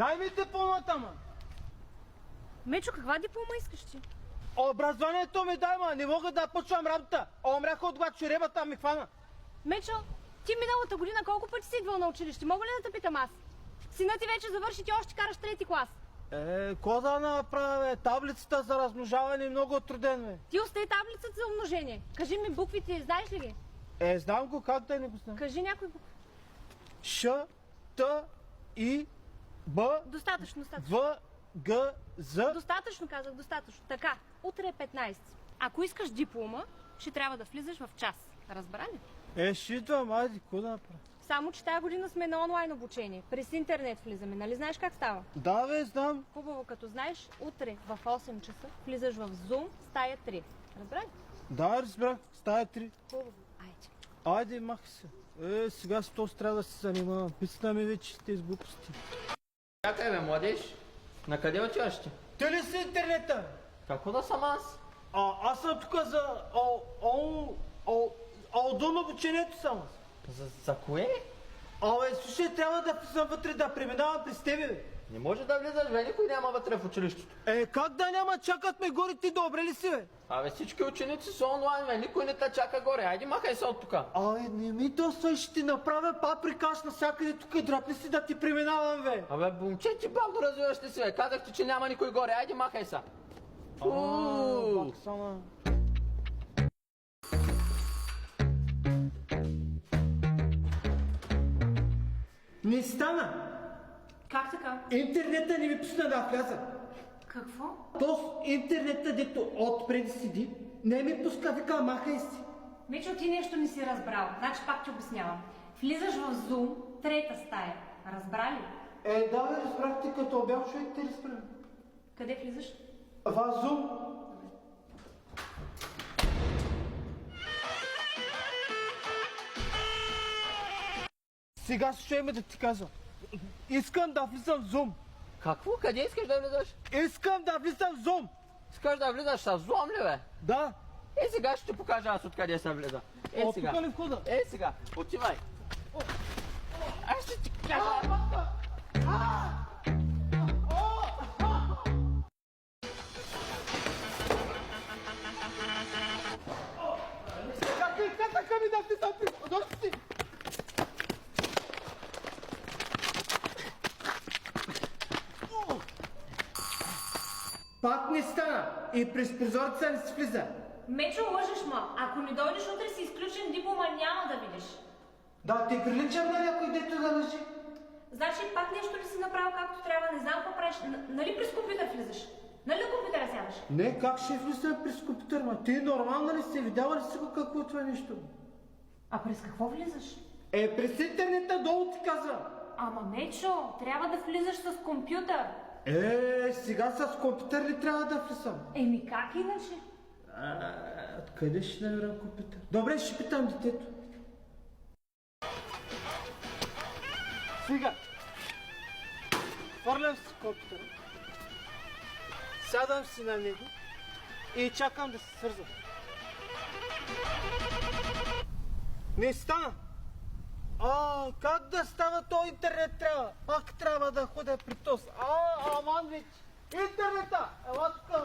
Дай ми дипломата, ма! Мечо, каква диплома искаш ти? Образованието ми дай, ма! Не мога да почвам работа! Умрях от глад, чуребата ми хвана! Мечо, ти миналата година колко пъти си идвал на училище? Мога ли да те питам аз? Сина ти вече завърши, ти още караш трети клас. Ко да направя, бе? Таблицата за размножаване е много труден, бе. Ти остави таблицата за умножение. Кажи ми буквите, знаеш ли ги? Знам го, как да не го знам. Кажи някой букви. Ш, Т, И, Б, Достатъчно, достатъчно. В, Г, З. Достатъчно казах, достатъчно. Така, утре е 15. Ако искаш диплома, ще трябва да влизаш в час. Разбра ли? Ще идвам, айде, ко да направя? Само, че тази година сме на онлайн обучение. През интернет влизаме, нали знаеш как става? Да, бе, знам. Хубаво, като знаеш, утре в 8 часа влизаш в Zoom, стая 3. Разбра ли? Да, разбрах. Стая 3. Хубаво, айде. Айде, махай се. Сега с този трябва да се занимавам. Писна ми вече тези глупости. Чакай, бе, младеж. На къде отиваш ти? Те ли си интернета? Какво да съм аз? Аз съм тук за Алдон обучението само. За кое? Слушай, трябва да съм вътре, да преминавам през тебе, бе. Не може да влизаш, бе, никой няма вътре в училището. Как да няма? Чакат ме горе, ти добре ли си, бе? Всички ученици са онлайн, бе, никой не те чака горе. Айде, махай се от тука. Не ми доста, ще ти направя паприкаш навсякъде тук, драпни си да ти преминавам, бе. Момче, ти бавно развиваш ли си, бе? Казах ти, че няма никой горе. Айде, махай се. Баксана. Не стана. Как така? Интернета не ми пусна да вляза. Какво? То интернета, дето отпреди седи, не ми пуска, вика, махай си. Мечо, ти нещо не си разбрал. Значи пак ти обяснявам. Влизаш в Zoom, трета стая. Разбра ли? Да, бе, разбрах ти, като обял човек те разбрах. Къде влизаш? В Zoom. Сега слушай ме да ти казвам. Искам да влизам в Zoom. Какво? Къде искаш да влизаш? Искам да влизам в Zoom. Искаш да влизаш с злом ли, бе? Да. Сега ще ти покажа аз откъде се влиза. Сега. Тук ли входа? Сега. Отивай. Аз ще ти кажа. Как така ми да влизам при... Дошли си. Пак не стана и през прозореца не си влиза. Мечо, лъжеш, ма. Ако не дойдеш утре си изключен, диплома няма да видиш. Да, те приличам на някой, дето да лъжи. Значи пак нещо ли си направил както трябва, не знам какво правиш. Нали през компютър влизаш? Нали на компютъра сядаш? Не, как ще влизам през компютър, ма? Ти нормална ли си? Видяла ли си го какво е това нещо? А през какво влизаш? През интернета долу ти казвам. Ама, Мечо, трябва да влизаш с компютър. Сега с компютър ли трябва да влизам? Как иначе? Откъде ще намерам компютър? Добре, ще питам детето. Сега. Хвърлям си компютъра. Сядам си на него и чакам да се свързвам. Не стана. Как да става то интернет трябва? Пак трябва да ходя при този. Аман вече. Интернета! Ела тук.